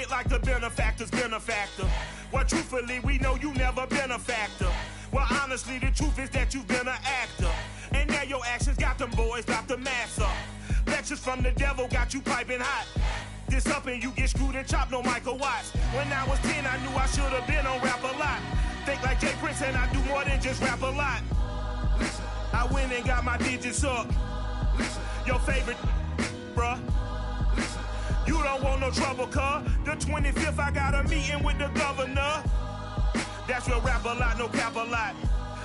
it like the benefactor's been a factor. Well, truthfully, we know you never been a factor. Well, honestly, the truth is that you've been an actor. And now your actions got them boys drop the mask up. Lectures from the devil got you piping hot. This up and you get screwed and chopped, no Michael Watts. When I was 10, I knew I should have been on rap a lot. Think like Jay Prince and I do more than just rap a lot. Listen, I went and got my digits up. Listen, your favorite, bruh. Listen, you don't want no trouble, cuz. The 25th, I got a meeting with the governor. That's real rap a lot, no cap a lot.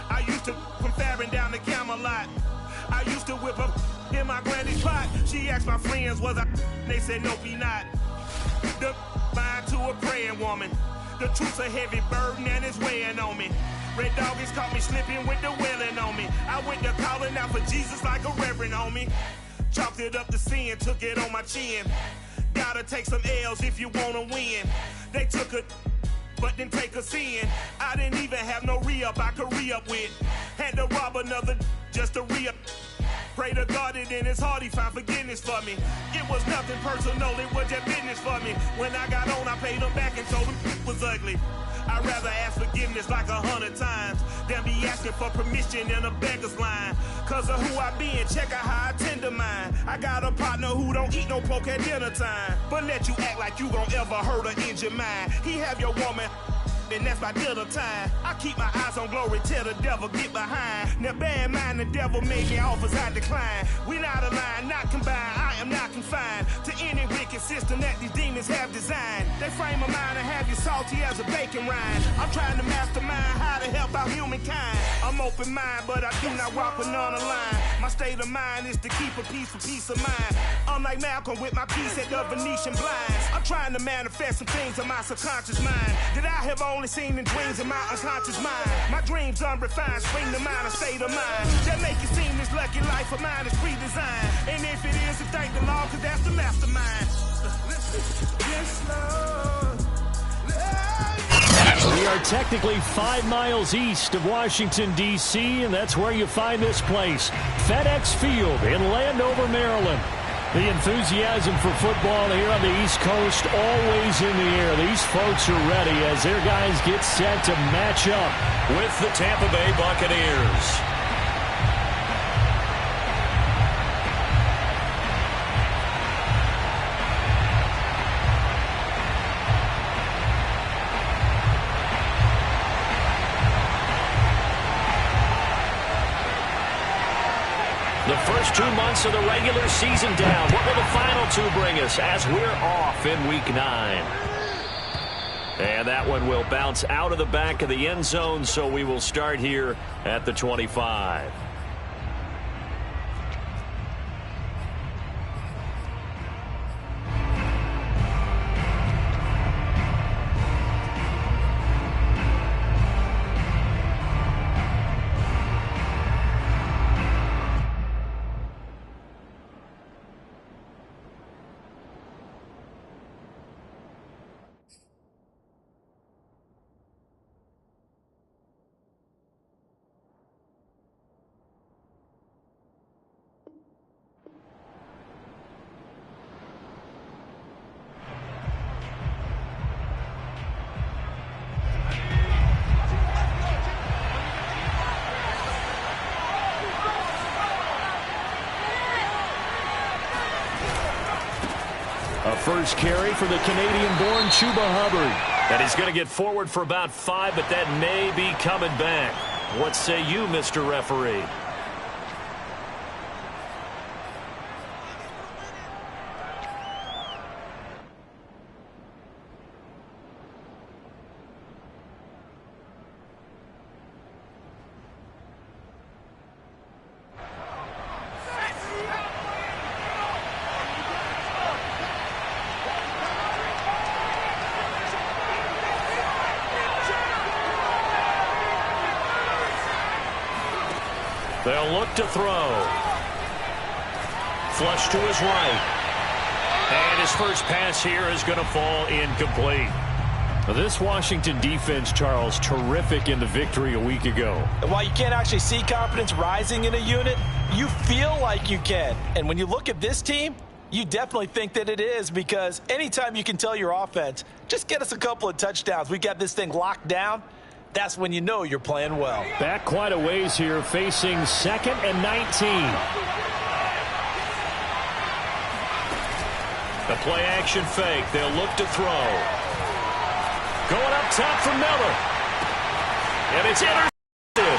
I used to from Farron down to Camelot. I used to whip up in my granny's pot. She asked my friends, was I? They said, nope, he not. The mind to a praying woman. The truth's a heavy burden and it's weighing on me. Red Doggies caught me slipping with the wailing on me. I went to calling out for Jesus like a reverend on me. Chalked it up to sin, took it on my chin. Gotta take some L's if you wanna win. They took a but didn't take us in. I didn't even have no re-up I could re-up with. Had to rob another just to re-up. Pray to God that in his heart he found forgiveness for me. It was nothing personal, it was just business for me. When I got on, I paid him back and told him it was ugly. I'd rather ask forgiveness like 100 times than be asking for permission in a beggar's line. Cause of who I be and check out how I tend to mine. I got a partner who don't eat no pork at dinner time, but let you act like you gon' ever hurt or injure mine. He have your woman, and that's my dinner time. I keep my eyes on glory till the devil get behind. Now bear in mind the devil made me offers I decline. We not aligned, not combined, I am not confined to any wicked system that these demons have designed. They frame a mind and have you salty as a bacon rind. I'm trying to mastermind how to help out humankind. I'm open mind, but I do not walk with none aligned. My state of mind is to keep a peace for peace of mind. Unlike Malcolm with my piece at the Venetian blinds. I'm trying to manifest some things in my subconscious mind that I have only seen in dreams in my unconscious mind. My dreams unrefined, spring to mind, a state of mind that make it seem this lucky life of mine is pre-designed. And if it is, then thank the Lord, cause that's the mastermind. Yes, Lord. We are technically 5 miles east of Washington, D.C., and that's where you find this place, FedEx Field in Landover, Maryland. The enthusiasm for football here on the East Coast always in the air. These folks are ready as their guys get set to match up with the Tampa Bay Buccaneers. The first 2 months of the regular season down. What will the final 2 bring us as we're off in Week 9? And that one will bounce out of the back of the end zone, so we will start here at the 25. A first carry for the Canadian-born Chuba Hubbard. And he's going to get forward for about 5, but that may be coming back. What say you, Mr. Referee? They'll look to throw. Flush to his right. And his first pass here is going to fall incomplete. Now this Washington defense, Charles, terrific in the victory a week ago. While you can't actually see confidence rising in a unit, you feel like you can. And when you look at this team, You definitely think that it is, because anytime you can tell your offense, just get us a couple of touchdowns, we got this thing locked down, that's when you know you're playing well. Back quite a ways here, facing 2nd and 19. The play action fake. They'll look to throw. Going up top for Miller. And it's intercepted.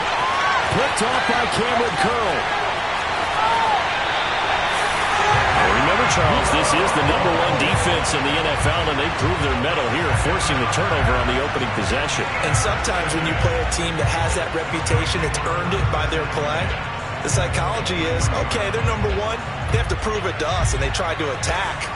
Flipped off by Cameron Curl. Remember, Charles, this is the #1 defense in the NFL, and they proved their mettle here, forcing the turnover on the opening possession. And sometimes when you play a team that has that reputation, it's earned it by their play. The psychology is, okay, they're #1. They have to prove it to us, and they tried to attack.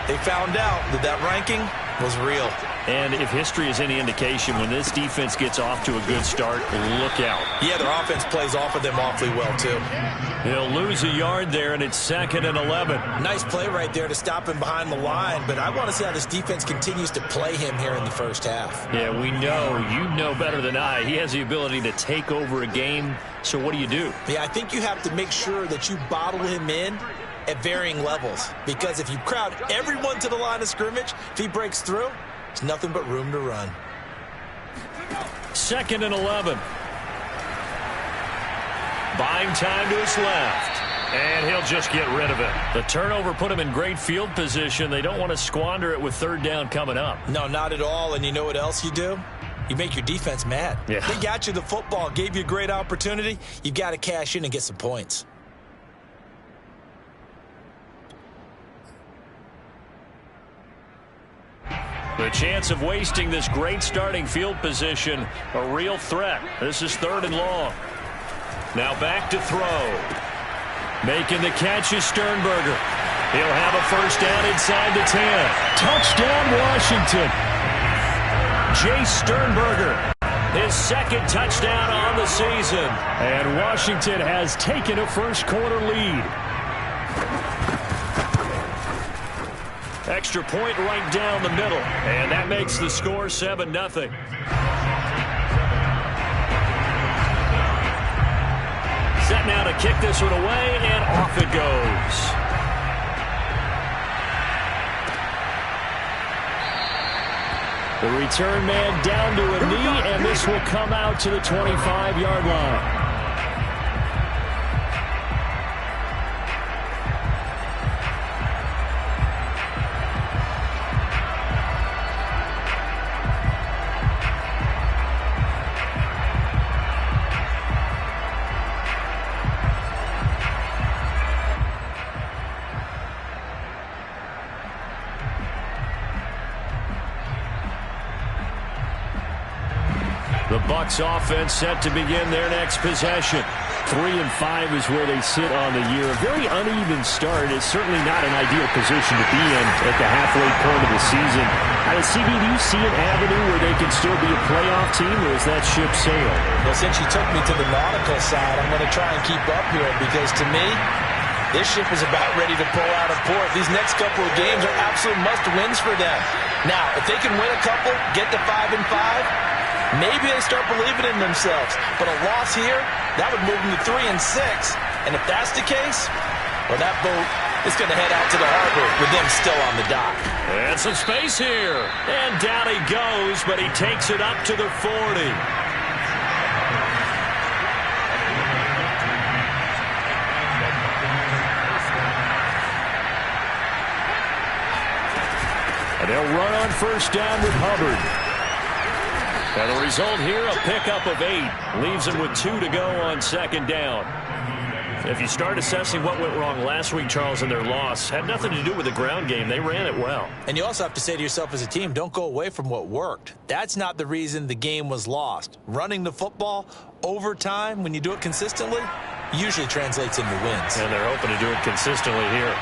They found out that that ranking was real. And if history is any indication, when this defense gets off to a good start, look out. Yeah, their offense plays off of them awfully well, too. He'll lose a yard there, and it's 2nd and 11. Nice play right there to stop him behind the line, but I want to see how this defense continues to play him here in the first half. Yeah, we know. You know better than I. He has the ability to take over a game, so what do? Yeah, I think you have to make sure that you bottle him in at varying levels, because if you crowd everyone to the line of scrimmage, if he breaks through, there's nothing but room to run. 2nd and 11. Buying time to his left. And he'll just get rid of it. The turnover put him in great field position. They don't want to squander it with 3rd down coming up. No, not at all. And you know what else you do? You make your defense mad. Yeah. They got you the football, gave you a great opportunity. You've got to cash in and get some points. The chance of wasting this great starting field position, a real threat. This is 3rd and long. Now back to throw. Making the catch is Sternberger. He'll have a 1st down inside the 10. Touchdown, Washington. Jace Sternberger, his 2nd touchdown on the season. And Washington has taken a first-quarter lead. Extra point right down the middle, and that makes the score 7-0. Set now to kick this one away, and off it goes. The return man down to a knee, and this will come out to the 25-yard line. The Bucs offense set to begin their next possession. 3-5 is where they sit on the year. A very uneven start. It's certainly not an ideal position to be in at the halfway point of the season. CB, do you see an avenue where they can still be a playoff team, or is that ship sailed? Well, since you took me to the nautical side, I'm going to try and keep up here, because to me, this ship is about ready to pull out of port. These next couple of games are absolute must-wins for them. Now, if they can win a couple, get to 5-5, maybe they start believing in themselves. But a loss here, that would move them to 3-6. And if that's the case, well, that boat is going to head out to the harbor with them still on the dock. And some space here. And down he goes, but he takes it up to the 40. And they'll run on 1st down with Hubbard. And the result here, a pickup of 8. Leaves them with 2 to go on 2nd down. If you start assessing what went wrong last week, Charles, in their loss, had nothing to do with the ground game. They ran it well. And you also have to say to yourself as a team, don't go away from what worked. That's not the reason the game was lost. Running the football over time, when you do it consistently, usually translates into wins. And they're hoping to do it consistently here.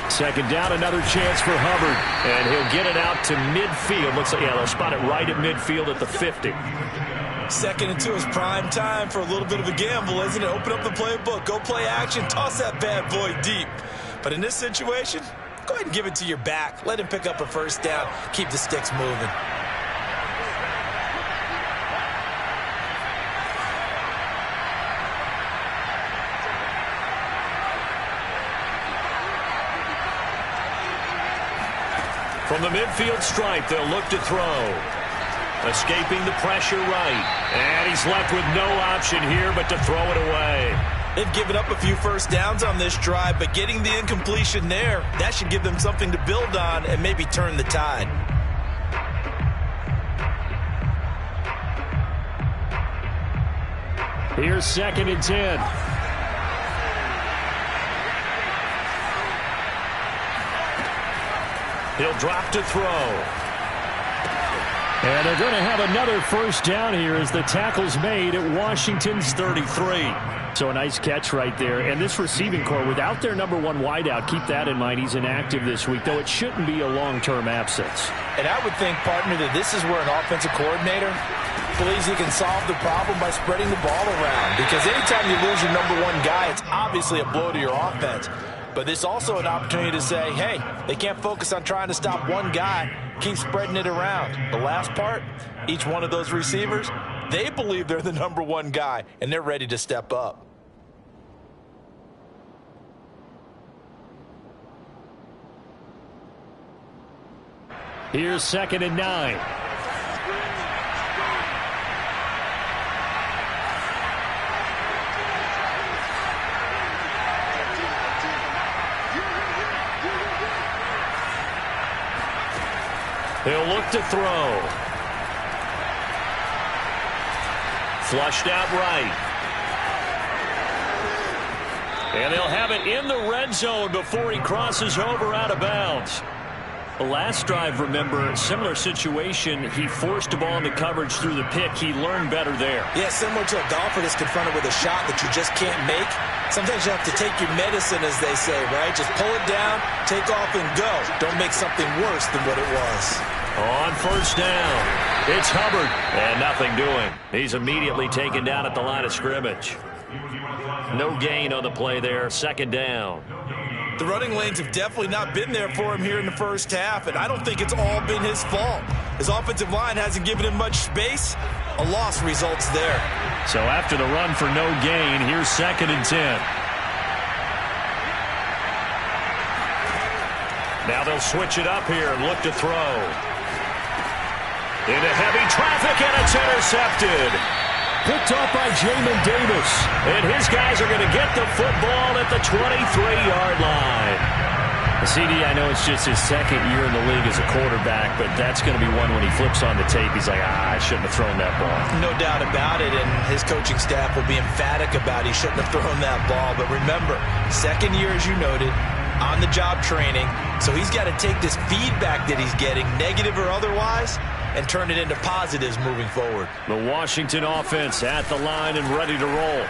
Second down, another chance for Hubbard. And he'll get it out to midfield. Looks like, yeah, they'll spot it right at midfield at the 50. 2nd and 2 is prime time for a little bit of a gamble, isn't it? Open up the playbook, go play action, toss that bad boy deep. But in this situation, go ahead and give it to your back. Let him pick up a 1st down. Keep the sticks moving. From the midfield stripe, they'll look to throw. Escaping the pressure right. And he's left with no option here but to throw it away. They've given up a few first downs on this drive, but getting the incompletion there, that should give them something to build on and maybe turn the tide. Here's 2nd and 10. He'll drop to throw. And they're going to have another first down here as the tackle's made at Washington's 33. So a nice catch right there. And this receiving core, without their number 1 wideout, keep that in mind. He's inactive this week, though it shouldn't be a long-term absence. And I would think, partner, that this is where an offensive coordinator believes he can solve the problem by spreading the ball around. Because anytime you lose your number 1 guy, it's obviously a blow to your offense. But this is also an opportunity to say, hey, they can't focus on trying to stop one guy. Keep spreading it around. The last part, each one of those receivers, they believe they're the number 1 guy, and they're ready to step up. Here's 2nd and 9. He'll look to throw. Flushed out right. And they'll have it in the red zone before he crosses over out of bounds. The last drive, remember, similar situation. He forced a ball into coverage through the pick. He learned better there. Yeah, similar to a golfer that's confronted with a shot that you just can't make. Sometimes you have to take your medicine, as they say, right? Just pull it down, take off, and go. Don't make something worse than what it was. On first down, it's Hubbard, and nothing doing. He's immediately taken down at the line of scrimmage. No gain on the play there, 2nd down. The running lanes have definitely not been there for him here in the first half, and I don't think it's all been his fault. His offensive line hasn't given him much space. A loss results there. So after the run for no gain, here's 2nd and 10. Now they'll switch it up here and look to throw. Into heavy traffic, and it's intercepted. Picked off by Jamin Davis. And his guys are going to get the football at the 23-yard line. CD, I know it's just his 2nd year in the league as a quarterback, but that's going to be one when he flips on the tape, he's like, I shouldn't have thrown that ball. No doubt about it, and his coaching staff will be emphatic about he shouldn't have thrown that ball. But remember, 2nd year, as you noted, on-the-job training, so he's got to take this feedback that he's getting, negative or otherwise, and turn it into positives moving forward. The Washington offense at the line and ready to roll.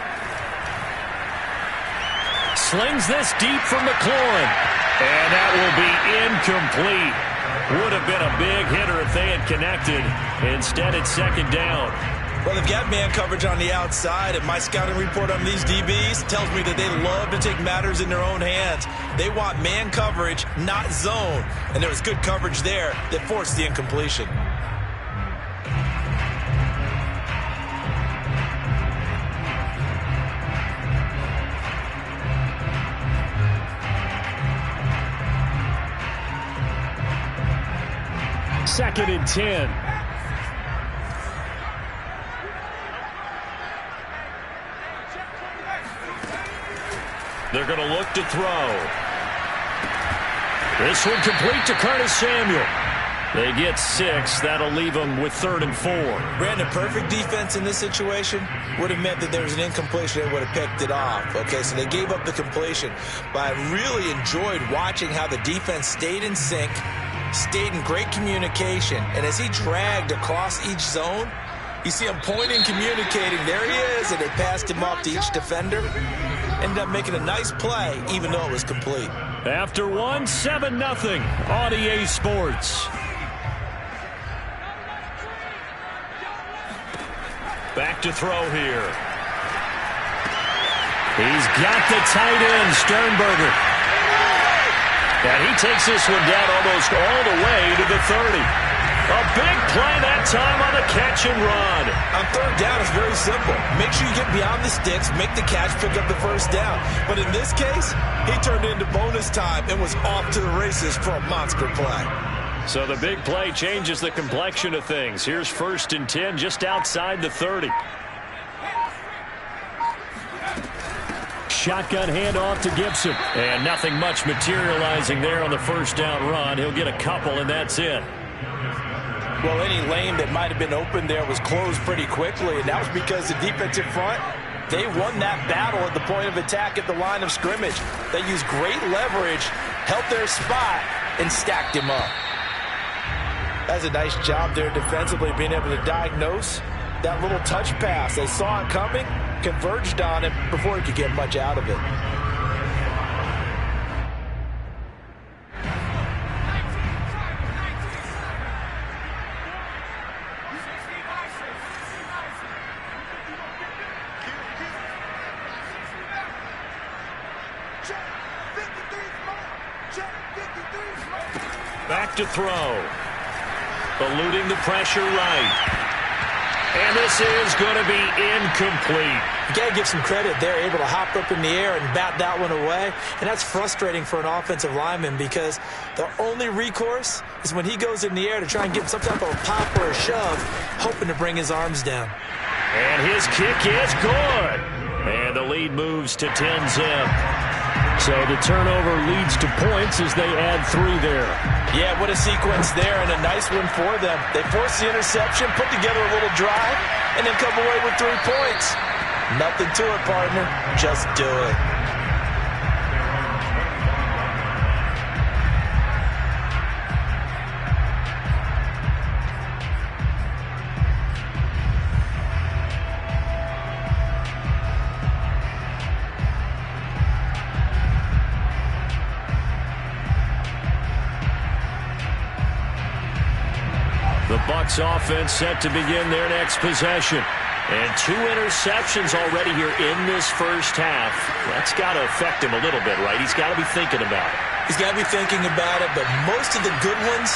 Slings this deep from McLaurin. And that will be incomplete. Would have been a big hitter if they had connected. Instead, it's 2nd down. Well, they've got man coverage on the outside, and my scouting report on these DBs tells me that they love to take matters in their own hands. They want man coverage, not zone. And there was good coverage there that forced the incompletion. Second and 10. They're going to look to throw. This one complete to Curtis Samuel. They get 6. That'll leave them with 3rd and 4. Brandon, perfect defense in this situation would have meant that there was an incompletion. They would have picked it off. Okay, so they gave up the completion. But I really enjoyed watching how the defense stayed in sync, stayed in great communication. And as he dragged across each zone, you see him pointing, communicating. There he is, and they passed him off to each defender. Ended up making a nice play, even though it was complete. After 1, 7-0 on EA Sports. Back to throw here. He's got the tight end, Sternberger. And he takes this one down almost all the way to the 30. A big play that time on the catch and run. On 3rd down, it's very simple. Make sure you get beyond the sticks, make the catch, pick up the first down. But in this case, he turned into bonus time and was off to the races for a monster play. So the big play changes the complexion of things. Here's 1st and 10 just outside the 30. Shotgun handoff to Gibson. And nothing much materializing there on the first down run. He'll get a couple, and that's it. Well, any lane that might have been open there was closed pretty quickly, and that was because the defensive front, they won that battle at the point of attack at the line of scrimmage. They used great leverage, held their spot, and stacked him up. That's a nice job there defensively, being able to diagnose that little touch pass. They saw it coming, converged on it before he could get much out of it. Back to throw. Eluding the pressure right. And this is going to be incomplete. You got to give some credit. They're able to hop up in the air and bat that one away. And that's frustrating for an offensive lineman because the only recourse is when he goes in the air to try and get some type of a pop or a shove, hoping to bring his arms down. And his kick is good. And the lead moves to 10-zip. So the turnover leads to points as they add 3 there. Yeah, what a sequence there, and a nice one for them. They force the interception, put together a little drive, and then come away with 3 points. Nothing to it, partner. Just do it. The Bucs offense set to begin their next possession. And 2 interceptions already here in this first half. That's got to affect him a little bit, right? He's got to be thinking about it. He's got to be thinking about it, but most of the good ones,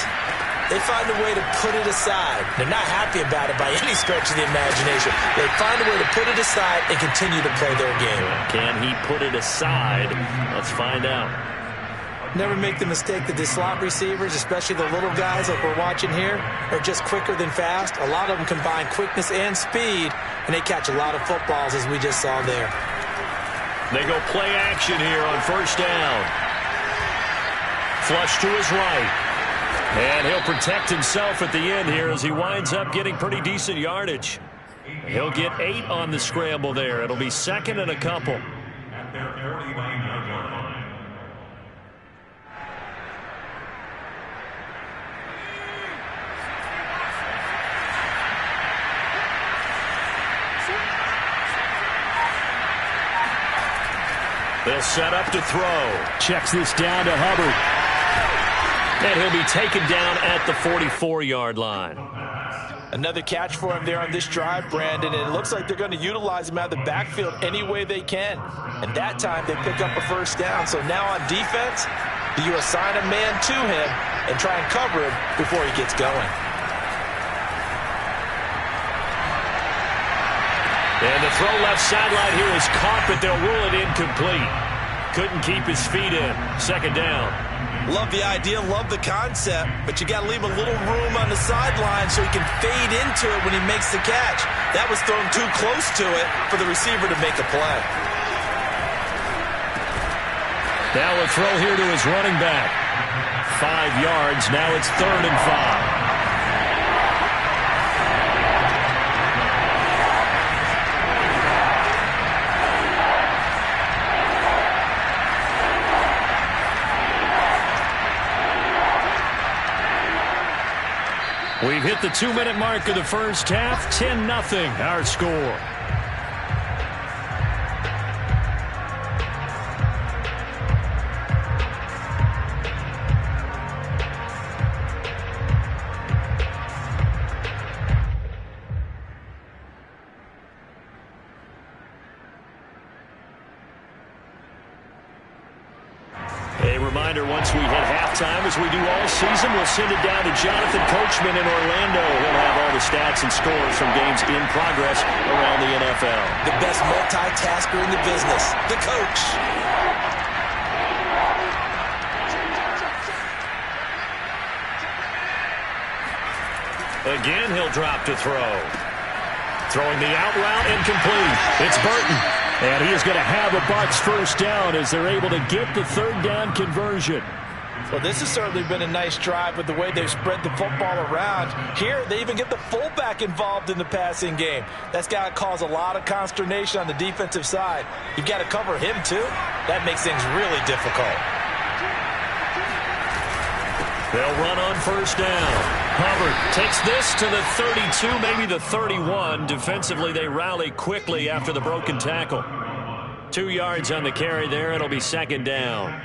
they find a way to put it aside. They're not happy about it by any stretch of the imagination. They find a way to put it aside and continue to play their game. Can he put it aside? Let's find out. Never make the mistake that the slot receivers, especially the little guys like we're watching here, are just quicker than fast. A lot of them combine quickness and speed, and they catch a lot of footballs, as we just saw there. They go play action here on first down. Flush to his right. And he'll protect himself at the end here as he winds up getting pretty decent yardage. He'll get 8 on the scramble there. It'll be 2nd and a couple. At their 49-yard line. They'll set up to throw. Checks this down to Hubbard. And he'll be taken down at the 44-yard line. Another catch for him there on this drive, Brandon, and it looks like they're going to utilize him out of the backfield any way they can. And that time they pick up a first down. So now on defense, you assign a man to him and try and cover him before he gets going. And the throw left sideline here is caught, but they'll rule it incomplete. Couldn't keep his feet in. 2nd down. Love the idea, love the concept, but you got to leave a little room on the sideline so he can fade into it when he makes the catch. That was thrown too close to it for the receiver to make a play. Now a throw here to his running back. 5 yards. Now it's 3rd and 5. We've hit the 2-minute mark of the first half. 10-0 our score. A reminder, once we hit halftime, as we do all season, we'll send it down to Jonathan Coachman in Orlando. He'll have all the stats and scores from games in progress around the NFL. The best multitasker in the business, the coach. Again, he'll drop to throw. Throwing the out route, incomplete. It's Burton. And he is going to have a Bucs first down as they're able to get the third down conversion. Well, this has certainly been a nice drive with the way they've spread the football around. Here, they even get the fullback involved in the passing game. That's got to cause a lot of consternation on the defensive side. You've got to cover him, too. That makes things really difficult. They'll run on first down. Hubbard takes this to the 32, maybe the 31. Defensively, they rally quickly after the broken tackle. 2 yards on the carry there. It'll be second down.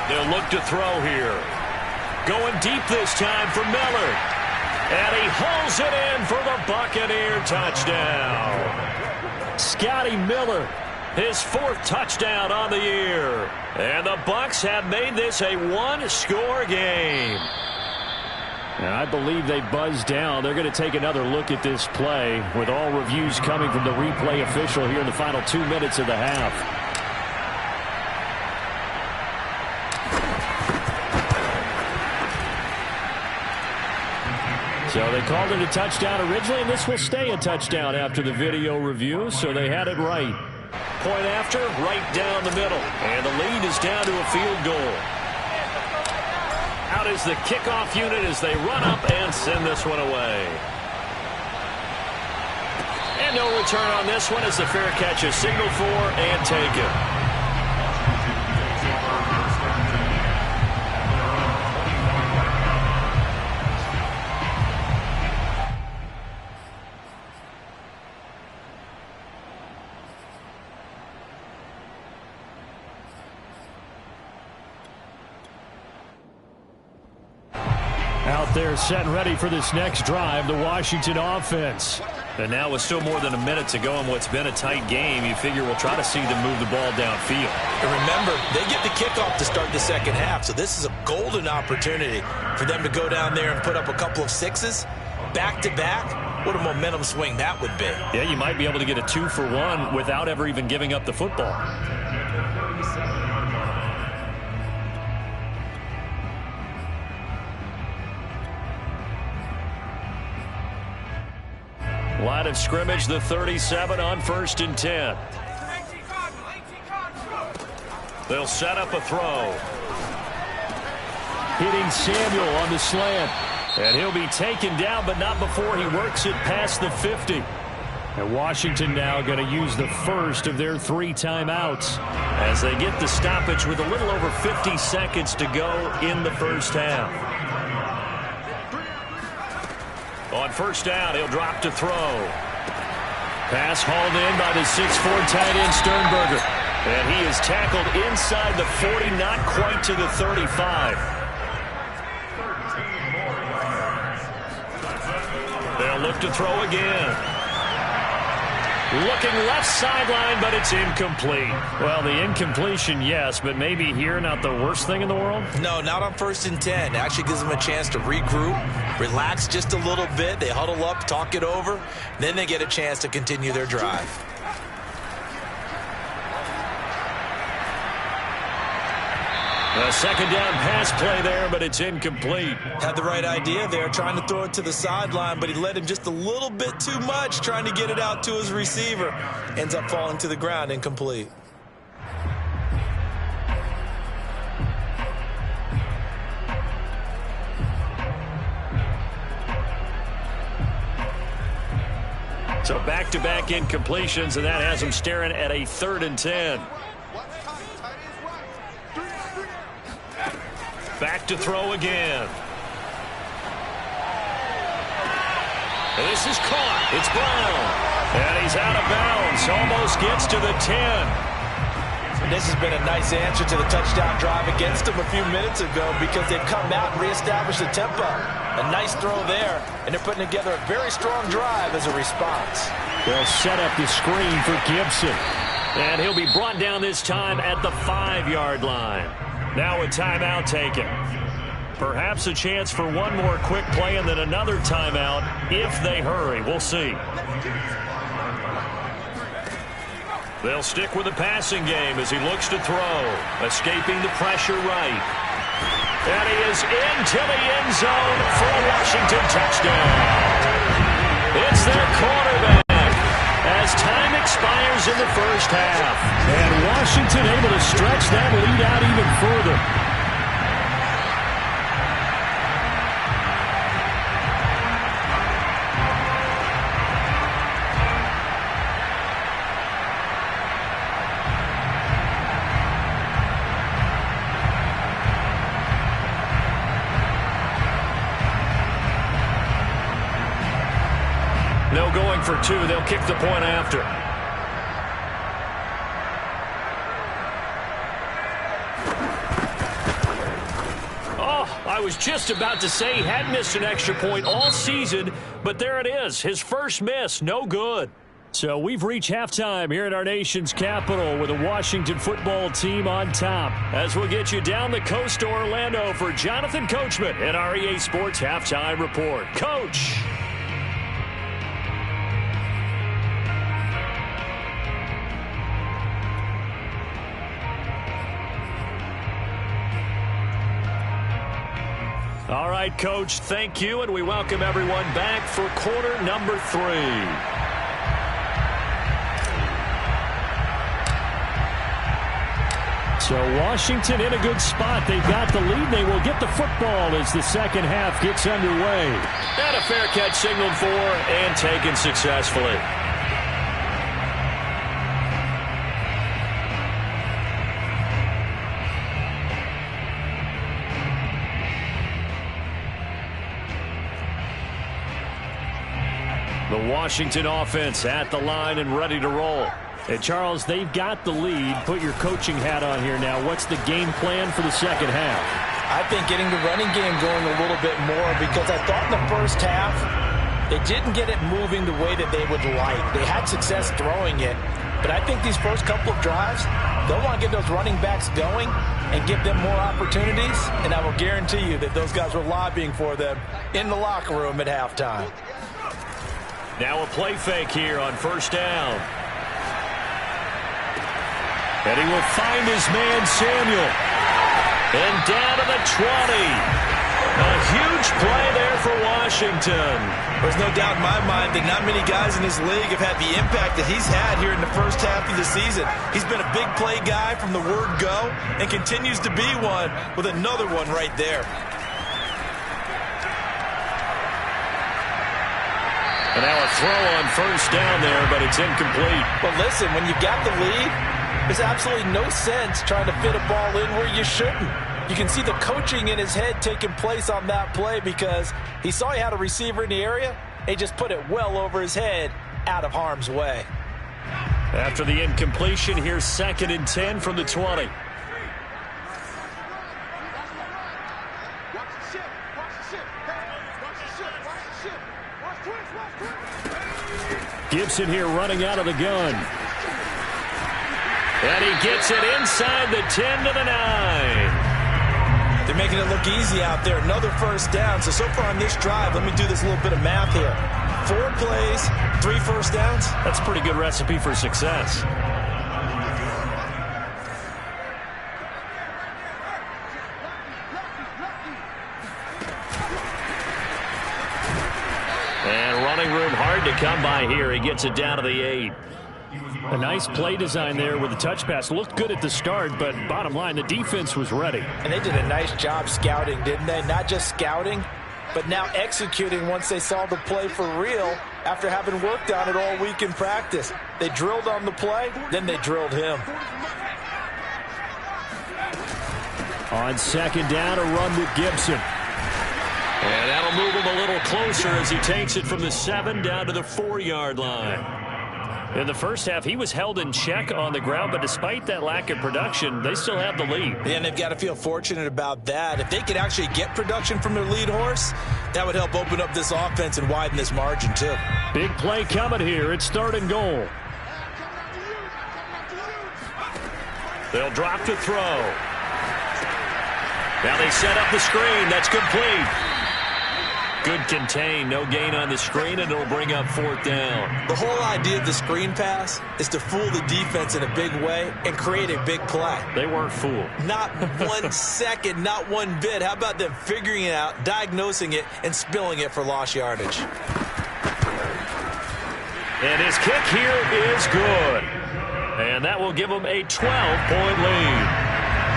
They'll look to throw here. Going deep this time for Miller. And he hauls it in for the Buccaneer touchdown. Scotty Miller, his fourth touchdown on the year. And the Bucs have made this a one-score game. And I believe they buzzed down. They're going to take another look at this play with all reviews coming from the replay official here in the final 2 minutes of the half. So they called it a touchdown originally, and this will stay a touchdown after the video review, so they had it right. Point after, right down the middle, and the lead is down to a field goal. Out is the kickoff unit as they run up and send this one away. And no return on this one as the fair catch is signaled for and taken. Out there set and ready for this next drive, the Washington offense. And now with still more than a minute to go in what's been a tight game, you figure we'll try to see them move the ball downfield. And remember, they get the kickoff to start the second half, so this is a golden opportunity for them to go down there and put up a couple of sixes back-to-back. What a momentum swing that would be. Yeah, you might be able to get a 2-for-1 without ever even giving up the football. Line of scrimmage, the 37 on 1st and 10. They'll set up a throw. Hitting Samuel on the slant. And he'll be taken down, but not before he works it past the 50. And Washington now going to use the first of their 3 timeouts as they get the stoppage with a little over 50 seconds to go in the first half. On first down, he'll drop to throw. Pass hauled in by the 6'4" tight end Sternberger. And he is tackled inside the 40, not quite to the 35. They'll look to throw again. Looking left sideline, but it's incomplete. Well, the incompletion, yes, but maybe here not the worst thing in the world? No, not on 1st and 10. It actually gives them a chance to regroup, relax just a little bit. They huddle up, talk it over, then they get a chance to continue their drive. A second down pass play there, but it's incomplete. Had the right idea there, trying to throw it to the sideline, but he led him just a little bit too much, trying to get it out to his receiver. Ends up falling to the ground, incomplete. So back-to-back incompletions, and that has him staring at a 3rd and 10. Back to throw again. And this is caught. It's Brown. And he's out of bounds. Almost gets to the 10. This has been a nice answer to the touchdown drive against them a few minutes ago because they've come out and reestablished the tempo. A nice throw there, and they're putting together a very strong drive as a response. They'll set up the screen for Gibson. And he'll be brought down this time at the 5-yard line. Now a timeout taken. Perhaps a chance for one more quick play and then another timeout if they hurry. We'll see. They'll stick with the passing game as he looks to throw. Escaping the pressure right. And he is into the end zone for a Washington touchdown. It's their quarterback as time expires in the first half. And Washington able to stretch that lead out even further. No going for two. They'll kick the point after. Oh, I was just about to say he hadn't missed an extra point all season, but there it is. His first miss. No good. So we've reached halftime here at our nation's capital with the Washington football team on top. As we'll get you down the coast to Orlando for Jonathan Coachman at our EA Sports Halftime Report. Coach. All right, Coach, thank you, and we welcome everyone back for quarter number 3. So Washington in a good spot. They've got the lead. They will get the football as the second half gets underway. And a fair catch signaled for and taken successfully. The Washington offense at the line and ready to roll. And Charles, they've got the lead. Put your coaching hat on here now. What's the game plan for the second half? I think getting the running game going a little bit more, because I thought in the first half they didn't get it moving the way that they would like. They had success throwing it, but I think these first couple of drives, they'll want to get those running backs going and give them more opportunities, and I will guarantee you that those guys were lobbying for them in the locker room at halftime. Now a play fake here on first down. And he will find his man Samuel. And down to the 20. A huge play there for Washington. There's no doubt in my mind that not many guys in this league have had the impact that he's had here in the first half of the season. He's been a big play guy from the word go and continues to be one with another one right there. And now a throw on first down there, but it's incomplete. Well, listen, when you got the lead, there's absolutely no sense trying to fit a ball in where you shouldn't. You can see the coaching in his head taking place on that play because he saw he had a receiver in the area. He just put it well over his head out of harm's way. After the incompletion, here's 2nd and 10 from the 20. Gibson here running out of the gun. And he gets it inside the 10 to the 9. They're making it look easy out there. Another first down. So far on this drive, let me do this little bit of math here. 4 plays, 3 first downs. That's a pretty good recipe for success. And running room hard to come by here. He gets it down to the 8. A nice play design there with the touch pass. Looked good at the start, but bottom line, the defense was ready. And they did a nice job scouting, didn't they? Not just scouting, but now executing once they saw the play for real after having worked on it all week in practice. They drilled on the play, then they drilled him. On 2nd down, a run with Gibson. And that'll move him a little closer as he takes it from the 7 down to the 4-yard line. In the first half, he was held in check on the ground, but despite that lack of production, they still have the lead. And they've got to feel fortunate about that. If they could actually get production from their lead horse, that would help open up this offense and widen this margin too. Big play coming here. It's 3rd and goal. They'll drop to throw. Now they set up the screen. That's complete. Good contain. No gain on the screen, and it'll bring up 4th down. The whole idea of the screen pass is to fool the defense in a big way and create a big play. They weren't fooled. Not 1 second, not one bit. How about them figuring it out, diagnosing it, and spilling it for lost yardage? And his kick here is good. And that will give him a 12-point lead.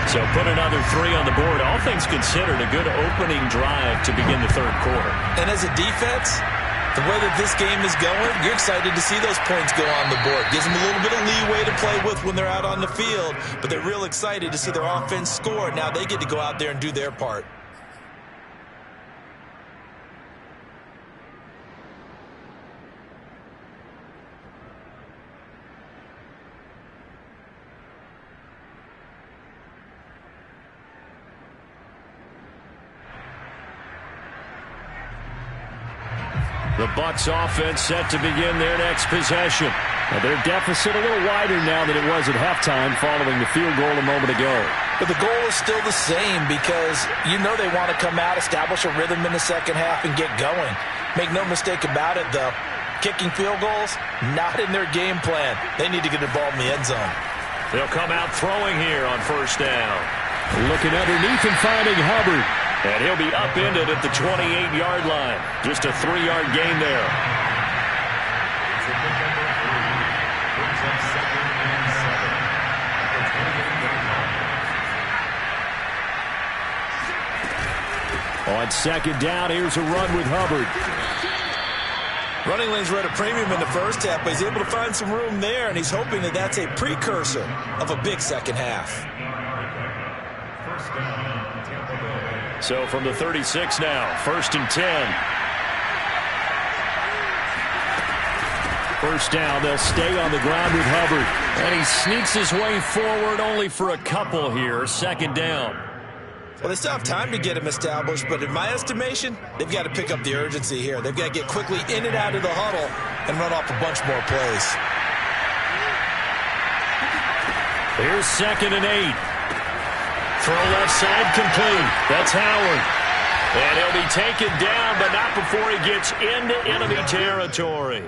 So put another 3 on the board. All things considered, a good opening drive to begin the 3rd quarter. And as a defense, the way that this game is going, you're excited to see those points go on the board. Gives them a little bit of leeway to play with when they're out on the field, but they're real excited to see their offense score. Now they get to go out there and do their part. The Bucs offense set to begin their next possession. Now their deficit a little wider now than it was at halftime following the field goal a moment ago. But the goal is still the same because you know they want to come out, establish a rhythm in the second half, and get going. Make no mistake about it, though. Kicking field goals, not in their game plan. They need to get the ball in the end zone. They'll come out throwing here on 1st down. Looking underneath and finding Hubbard. And he'll be upended at the 28-yard line. Just a 3-yard gain there. On 2nd down, here's a run with Hubbard. Running lanes were at a premium in the first half, but he's able to find some room there, and he's hoping that that's a precursor of a big second half. So from the 36 now, 1st and 10. 1st down, they'll stay on the ground with Hubbard. And he sneaks his way forward only for a couple here. 2nd down. Well, they still have time to get him established, but in my estimation, they've got to pick up the urgency here. They've got to get quickly in and out of the huddle and run off a bunch more plays. Here's 2nd and 8. Throw left side complete. That's Howard. And he'll be taken down, but not before he gets into enemy territory.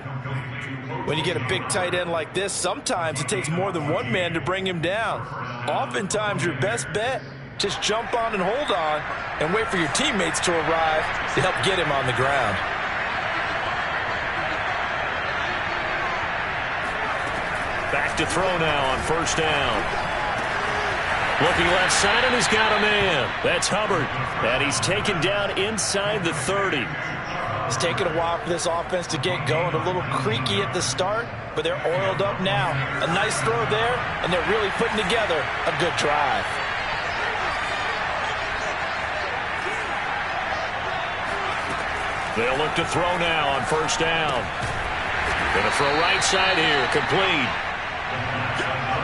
When you get a big tight end like this, sometimes it takes more than one man to bring him down. Oftentimes, your best bet, just jump on and hold on and wait for your teammates to arrive to help get him on the ground. Back to throw now on 1st down. Looking left side, and he's got a man. That's Hubbard. And he's taken down inside the 30. It's taken a while for this offense to get going. A little creaky at the start, but they're oiled up now. A nice throw there, and they're really putting together a good drive. They'll look to throw now on 1st down. Going to throw right side here, complete.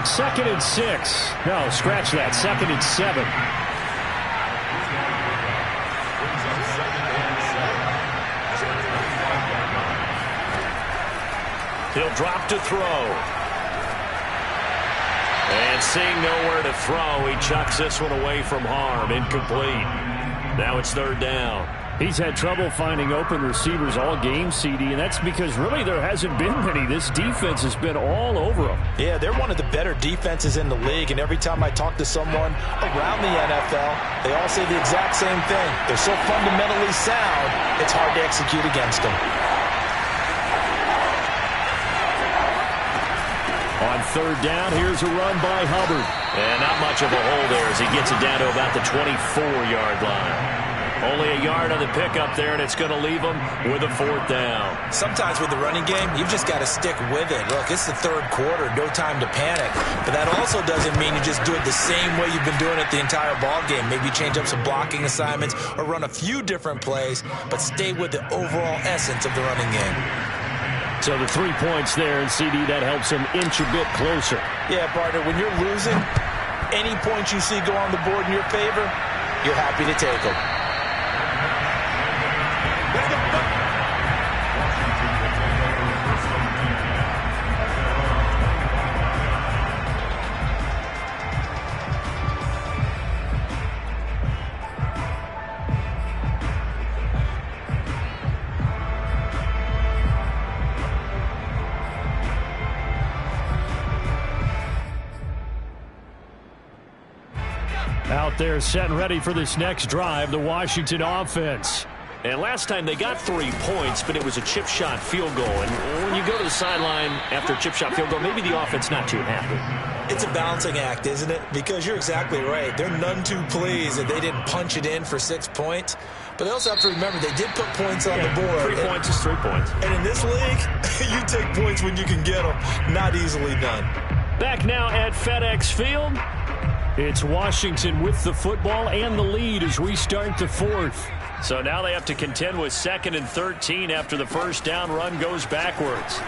2nd and 6. No, scratch that. 2nd and 7. He'll drop to throw. And seeing nowhere to throw, he chucks this one away from harm. Incomplete. Now it's 3rd down. He's had trouble finding open receivers all game, CD, and that's because really there hasn't been many. This defense has been all over them. Yeah, they're one of the better defenses in the league, and every time I talk to someone around the NFL, they all say the exact same thing. They're so fundamentally sound, it's hard to execute against them. On 3rd down, here's a run by Hubbard. And not much of a hole there as he gets it down to about the 24-yard line. Only a yard on the pickup there, and it's going to leave him with a 4th down. Sometimes with the running game, you've just got to stick with it. Look, it's the 3rd quarter, no time to panic. But that also doesn't mean you just do it the same way you've been doing it the entire ball game. Maybe change up some blocking assignments or run a few different plays, but stay with the overall essence of the running game. So the 3 points there, and CD, that helps them inch a bit closer. Yeah, partner, when you're losing, any points you see go on the board in your favor, you're happy to take them. Out there set and ready for this next drive, the Washington offense. And last time they got 3 points, but it was a chip shot field goal. And when you go to the sideline after a chip shot field goal, maybe the offense not too happy. It's a balancing act, isn't it? Because you're exactly right. They're none too pleased that they didn't punch it in for 6 points. But they also have to remember they did put points on the board. 3 points is 3 points. And in this league, you take points when you can get them. Not easily done. Back now at FedEx Field. It's Washington with the football and the lead as we start the fourth. So now they have to contend with 2nd and 13 after the first down run goes backwards.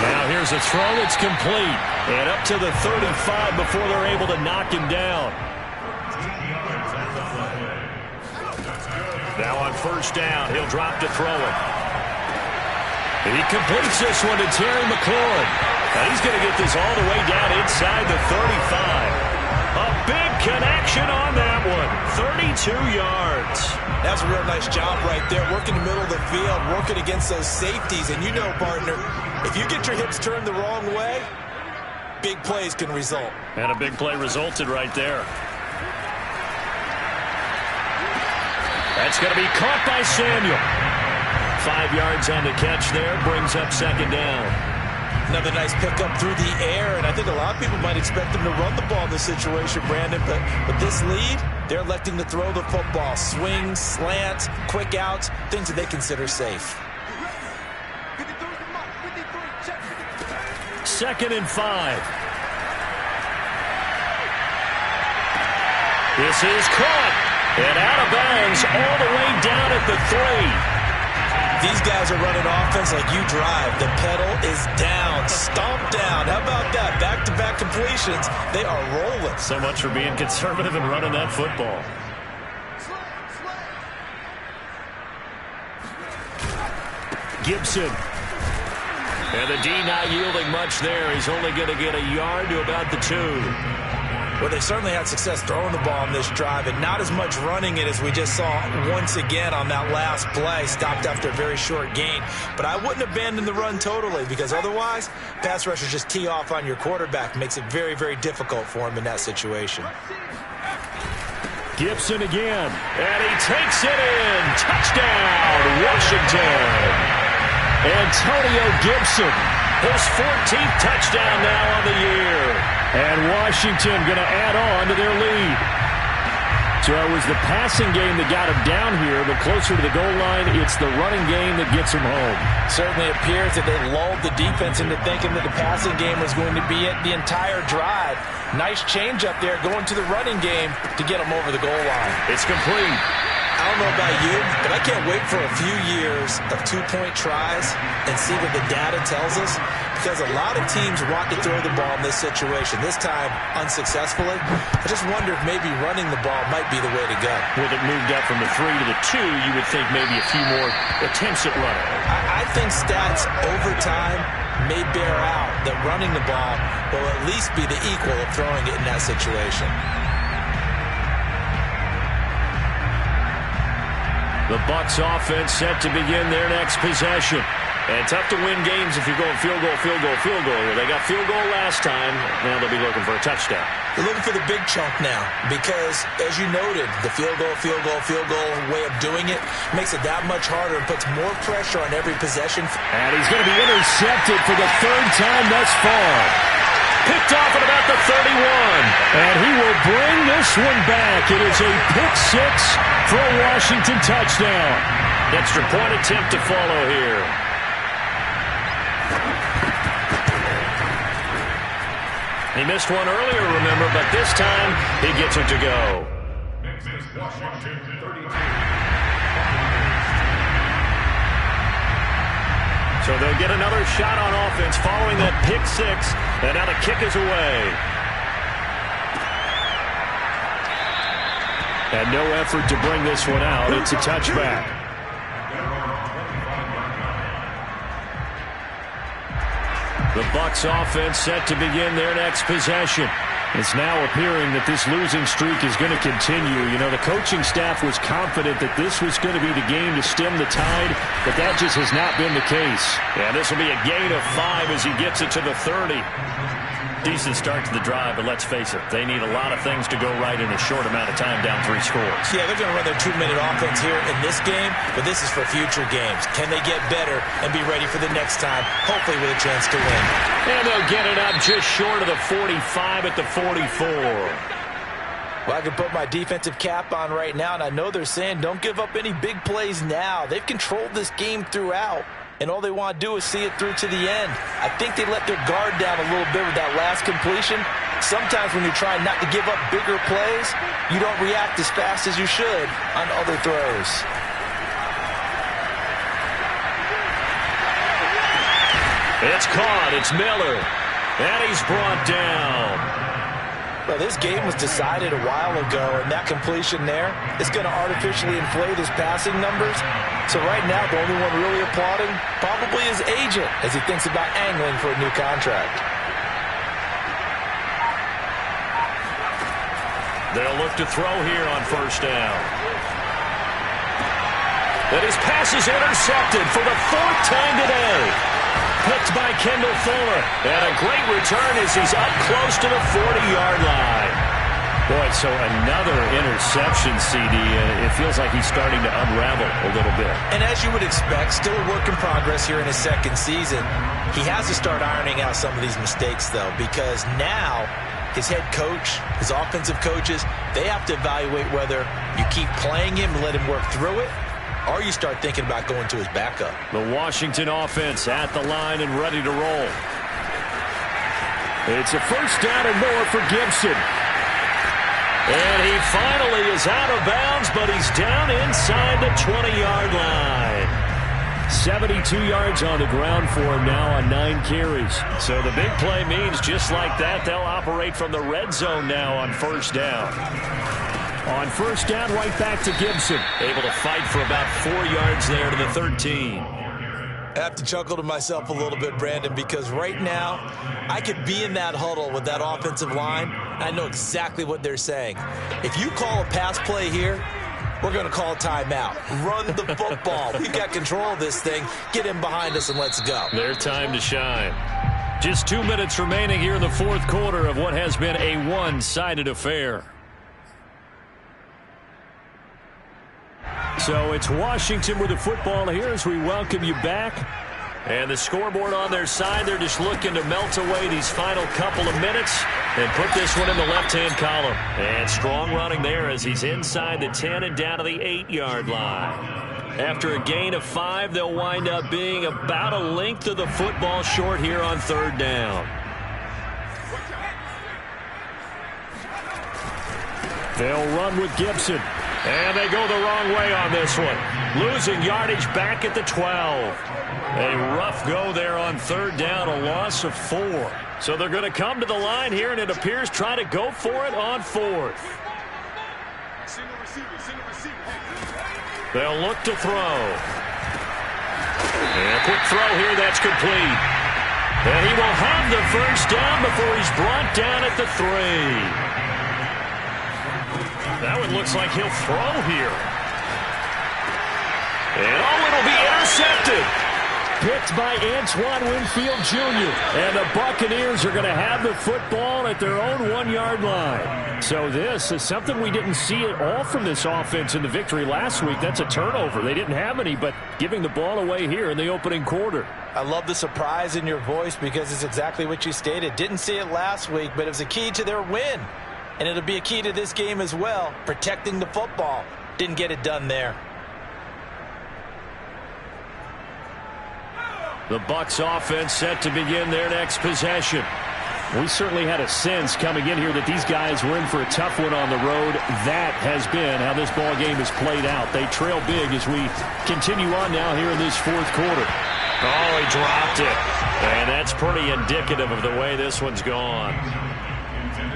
Now here's a throw that's complete. And up to the 35 before they're able to knock him down. Now on first down, he'll drop to throw it. He completes this one to Terry McLaurin. And he's going to get this all the way down inside the 35. A big connection on that one. 32 yards. That's a real nice job right there. Working the middle of the field, working against those safeties. And you know, partner, if you get your hips turned the wrong way, big plays can result. And a big play resulted right there. That's going to be caught by Samuel. 5 yards on the catch there. Brings up 2nd down. Another nice pickup through the air, and I think a lot of people might expect them to run the ball in this situation, Brandon, but with this lead, they're electing to throw the football. Swing, slant, quick outs, things that they consider safe. 2nd and 5. This is caught, and out of bounds all the way down at the 3. These guys are running offense like you drive. The pedal is down, stomped down. How about that? Back-to-back completions. They are rolling. So much for being conservative and running that football. Gibson. And the D not yielding much there. He's only going to get a yard to about the 2. Well, they certainly had success throwing the ball on this drive, and not as much running it as we just saw once again on that last play. Stopped after a very short gain. But I wouldn't abandon the run totally, because otherwise, pass rushers just tee off on your quarterback. Makes it very, very difficult for him in that situation. Gibson again. And he takes it in. Touchdown, Washington. Antonio Gibson. His 14th touchdown now on the year. And Washington going to add on to their lead. So it was the passing game that got him down here, but closer to the goal line, it's the running game that gets him home. Certainly appears that they lulled the defense into thinking that the passing game was going to be it the entire drive. Nice change up there going to the running game to get them over the goal line. It's complete. I don't know about you, but I can't wait for a few years of two-point tries and see what the data tells us, because a lot of teams want to throw the ball in this situation. This time, unsuccessfully. I just wonder if maybe running the ball might be the way to go. With it moved up from the 3 to the 2, you would think maybe a few more attempts at running. I think stats over time may bear out that running the ball will at least be the equal of throwing it in that situation. The Bucs offense set to begin their next possession. And tough to win games if you're going field goal, field goal, field goal here. They got field goal last time. Now they'll be looking for a touchdown. They're looking for the big chunk now because, as you noted, the field goal way of doing it makes it that much harder and puts more pressure on every possession. And he's going to be intercepted for the 3rd time thus far. Picked off at about the 31. And he will bring this one back. It is a pick 6 for a Washington touchdown. Extra point attempt to follow here. He missed one earlier, remember, but this time he gets it to go. So they'll get another shot on offense following that pick six. And now the kick is away. And no effort to bring this one out. It's a touchback. The Bucs offense set to begin their next possession. It's now appearing that this losing streak is going to continue. You know, the coaching staff was confident that this was going to be the game to stem the tide, but that just has not been the case. And this will be a gain of 5 as he gets it to the 30. Decent start to the drive, but let's face it, they need a lot of things to go right in a short amount of time, down 3 scores. Yeah, they're going to run their 2-minute offense here in this game, but this is for future games. Can they get better and be ready for the next time, hopefully with a chance to win? And they'll get it up just short of the 45 at the 44. Well, I can put my defensive cap on right now, and I know they're saying don't give up any big plays now. They've controlled this game throughout, and all they want to do is see it through to the end. I think they let their guard down a little bit with that last completion. Sometimes when you're trying not to give up bigger plays, you don't react as fast as you should on other throws. It's caught. It's Miller. And he's brought down. Well, this game was decided a while ago, and that completion there is going to artificially inflate his passing numbers. So right now, the only one really applauding probably his agent as he thinks about angling for a new contract. They'll look to throw here on first down. And his pass is intercepted for the 4th time today. Picked by Kendall Fuller. And a great return as he's up close to the 40-yard line. Boy, so another interception, CD. It feels like he's starting to unravel a little bit. And as you would expect, still a work in progress here in his second season. He has to start ironing out some of these mistakes, though, because now his head coach, his offensive coaches, they have to evaluate whether you keep playing him and let him work through it, or you start thinking about going to his backup. The Washington offense at the line and ready to roll. It's a first down and more for Gibson. And he finally is out of bounds, but he's down inside the 20-yard line. 72 yards on the ground for him now on 9 carries. So the big play means just like that, they'll operate from the red zone now on first down. On first down, right back to Gibson. Able to fight for about 4 yards there to the 13. I have to chuckle to myself a little bit, Brandon, because right now I could be in that huddle with that offensive line, and I know exactly what they're saying. If you call a pass play here, we're going to call a timeout. Run the football. We've got control of this thing. Get in behind us and let's go. Their time to shine. Just 2 minutes remaining here in the 4th quarter of what has been a one-sided affair. So it's Washington with the football here as we welcome you back. And the scoreboard on their side, they're just looking to melt away these final couple of minutes and put this one in the left-hand column. And strong running there as he's inside the 10 and down to the 8-yard line. After a gain of 5, they'll wind up being about a length of the football short here on 3rd down. They'll run with Gibson. And they go the wrong way on this one. Losing yardage back at the 12. A rough go there on 3rd down, a loss of 4. So they're going to come to the line here, and it appears try to go for it on 4th. They'll look to throw. And a quick throw here, that's complete. And he will have the first down before he's brought down at the 3. That one looks like he'll throw here. And it'll be intercepted. Picked by Antoine Winfield Jr. And the Buccaneers are going to have the football at their own 1-yard line. So this is something we didn't see at all from this offense in the victory last week. That's a turnover. They didn't have any, but giving the ball away here in the opening quarter. I love the surprise in your voice because it's exactly what you stated. Didn't see it last week, but it was a key to their win. And it'll be a key to this game as well, protecting the football. Didn't get it done there. The Bucs offense set to begin their next possession. We certainly had a sense coming in here that these guys were in for a tough one on the road. That has been how this ball game has played out. They trail big as we continue on now here in this fourth quarter. Oh, he dropped it. And that's pretty indicative of the way this one's gone.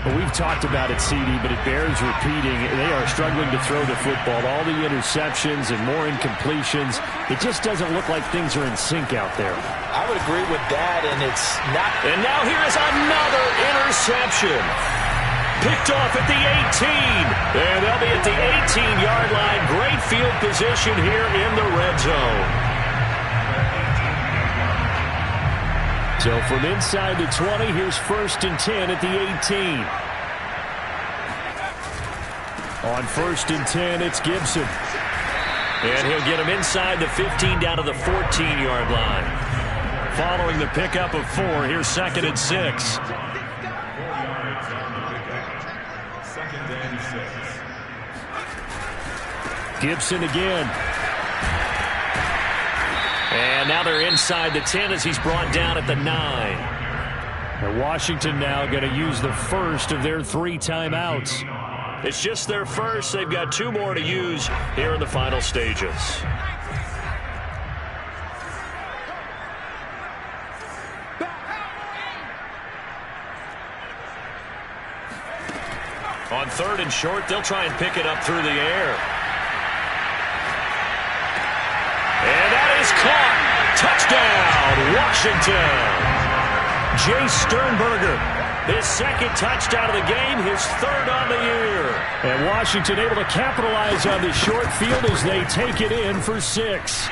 Well, we've talked about it, CD, but it bears repeating. They are struggling to throw the football. All the interceptions and more incompletions. It just doesn't look like things are in sync out there. I would agree with that, and it's not. And now here is another interception. Picked off at the 18. And they'll be at the 18-yard line. Great field position here in the red zone. So from inside the 20, here's 1st and 10 at the 18. On 1st and 10, it's Gibson. And he'll get him inside the 15 down to the 14-yard line. Following the pickup of 4, here's 2nd and 6. 2nd and 6. Gibson again. And now they're inside the 10 as he's brought down at the 9. And Washington now going to use the first of their 3 timeouts. It's just their first. They've got 2 more to use here in the final stages. On 3rd and short, they'll try and pick it up through the air. And that is caught. Touchdown, Washington. Jay Sternberger, his 2nd touchdown of the game, his 3rd on the year. And Washington able to capitalize on the short field as they take it in for 6.